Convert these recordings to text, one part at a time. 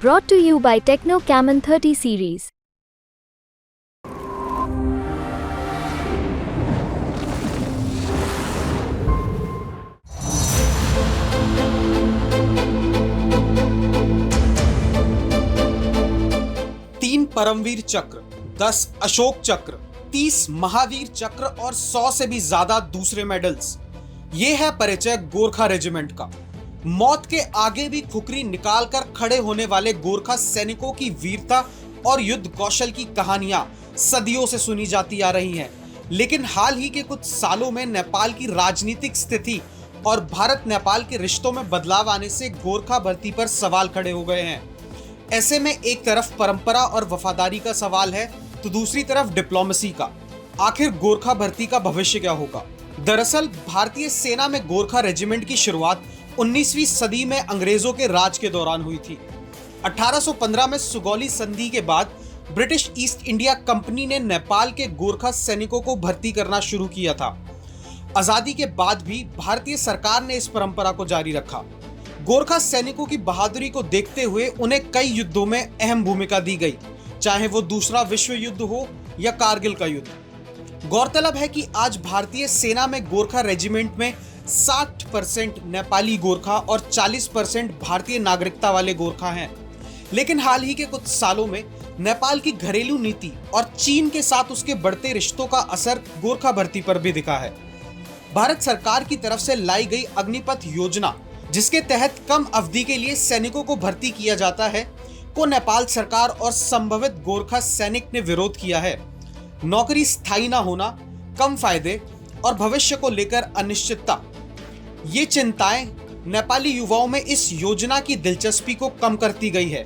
Brought to you by Techno Camon 30 series. तीन परमवीर चक्र, 10 अशोक चक्र, 30 महावीर चक्र और 100 से भी ज्यादा दूसरे मेडल्स। ये है परिचय गोरखा रेजिमेंट का। मौत के आगे भी खुखरी निकालकर खड़े होने वाले गोरखा सैनिकों की वीरता और युद्ध कौशल की कहानियां सदियों से सुनी जाती आ रही हैं। लेकिन हाल ही के कुछ सालों में नेपाल की राजनीतिक स्थिति और भारत नेपाल के रिश्तों में बदलाव आने से गोरखा भर्ती पर सवाल खड़े हो गए हैं। ऐसे में एक तरफ परंपरा और वफादारी का सवाल है तो दूसरी तरफ डिप्लोमेसी का। आखिर गोरखा भर्ती का भविष्य क्या होगा? दरअसल भारतीय सेना में गोरखा रेजिमेंट की शुरुआत 19वीं सदी में अंग्रेजों के राज के दौरान हुई थी। 1815 में सुगौली संधि के बाद ब्रिटिश ईस्ट इंडिया कंपनी ने नेपाल के गोरखा सैनिकों को भर्ती करना शुरू किया था। आजादी के बाद भी भारतीय सरकार ने इस परंपरा को जारी रखा। गोरखा सैनिकों की बहादुरी को देखते हुए उन्हें कई युद्धों में अहम भूमिका दी गई, चाहे वो दूसरा विश्व युद्ध हो या कारगिल का युद्ध। गौरतलब है कि आज भारतीय सेना में गोरखा रेजिमेंट में 60% नेपाली गोरखा और 40% भारतीय नागरिकता वाले गोरखा हैं। लेकिन हाल ही के कुछ सालों में नेपाल की घरेलू नीति और चीन के साथ उसके बढ़ते रिश्तों का असर गोरखा भर्ती पर भी दिखा है। भारत सरकार की तरफ से लाई गई अग्निपथ योजना, जिसके तहत कम अवधि के लिए सैनिकों को भर्ती किया जाता है, को नेपाल सरकार और संभवित गोरखा सैनिक ने विरोध किया है। नौकरी स्थायी न होना, कम फायदे और भविष्य को लेकर अनिश्चितता, ये चिंताएं नेपाली युवाओं में इस योजना की दिलचस्पी को कम करती गई है।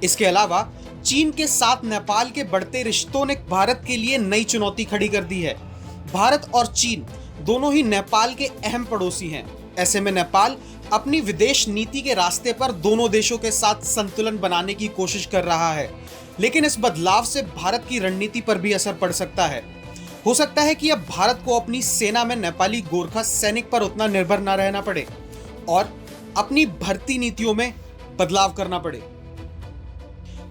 इसके अलावा चीन के साथ नेपाल के बढ़ते रिश्तों ने भारत के लिए नई चुनौती खड़ी कर दी है। भारत और चीन दोनों ही नेपाल के अहम पड़ोसी हैं। ऐसे में नेपाल अपनी विदेश नीति के रास्ते पर दोनों देशों के साथ संतुलन बनाने की कोशिश कर रहा है। लेकिन इस बदलाव से भारत की रणनीति पर भी असर पड़ सकता है। हो सकता है कि अब भारत को अपनी सेना में नेपाली गोरखा सैनिक पर उतना निर्भर न रहना पड़े और अपनी भर्ती नीतियों में बदलाव करना पड़े।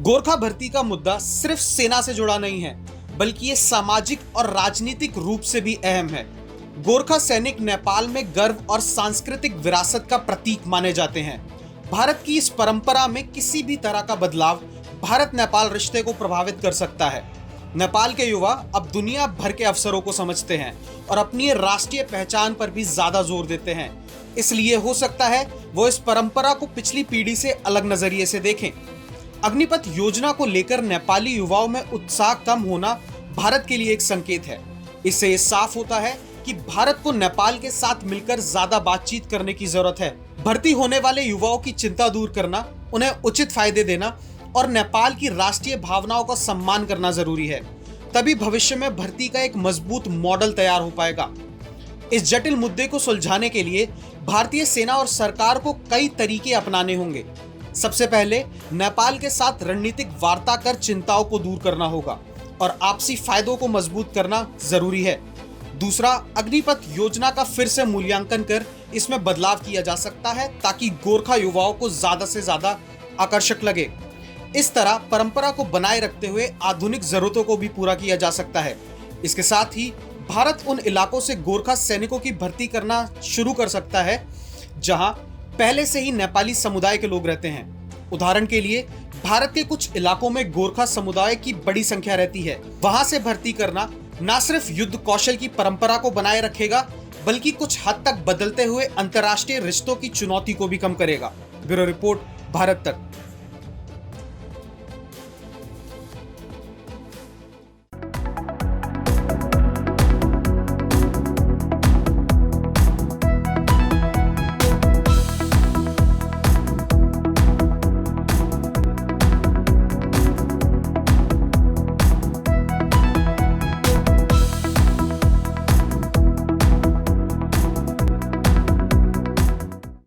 गोरखा भर्ती का मुद्दा सिर्फ सेना से जुड़ा नहीं है, बल्कि ये सामाजिक और राजनीतिक रूप से भी अहम है। गोरखा सैनिक नेपाल में गर्व और सांस्कृतिक विरासत का प्रतीक माने जाते हैं। भारत की इस परंपरा में किसी भी तरह का बदलाव भारत नेपाल रिश्ते को प्रभावित कर सकता है। नेपाल के युवा अब दुनिया भर के अवसरों को समझते हैं और अपनी राष्ट्रीय पहचान पर भी ज्यादा जोर देते हैं। इसलिए हो सकता है वो इस परंपरा को पिछली पीढ़ी से अलग नजरिए से देखें। अग्निपथ योजना को लेकर नेपाली युवाओं में उत्साह कम होना भारत के लिए एक संकेत है। इससे ये साफ होता है कि भारत को नेपाल के साथ मिलकर ज्यादा बातचीत करने की जरूरत है। भर्ती होने वाले युवाओं की चिंता दूर करना, उन्हें उचित फायदे देना और नेपाल की राष्ट्रीय भावनाओं का सम्मान करना जरूरी है। तभी भविष्य में भर्ती का एक मजबूत मॉडल तैयार हो पाएगा। इस जटिल मुद्दे को सुलझाने के लिए भारतीय सेना और सरकार को कई तरीके अपनाने होंगे। सबसे पहले नेपाल के साथ रणनीतिक वार्ता कर चिंताओं को दूर करना होगा और आपसी फायदों को मजबूत करना जरूरी है। दूसरा, अग्निपथ योजना का फिर से मूल्यांकन कर इसमें बदलाव किया जा सकता है ताकि गोरखा युवाओं को ज्यादा से ज्यादा आकर्षक लगे। इस तरह परंपरा को बनाए रखते हुए आधुनिक जरूरतों को भी पूरा किया जा सकता है। इसके साथ ही भारत उन इलाकों से गोरखा सैनिकों की भर्ती करना शुरू कर सकता है जहां पहले से ही नेपाली समुदाय के लोग रहते हैं। उदाहरण के लिए भारत के कुछ इलाकों में गोरखा समुदाय की बड़ी संख्या रहती है। वहां से भर्ती करना न सिर्फ युद्ध कौशल की परंपरा को बनाए रखेगा, बल्कि कुछ हद तक बदलते हुए अंतर्राष्ट्रीय रिश्तों की चुनौती को भी कम करेगा। ब्यूरो रिपोर्ट, भारत तक।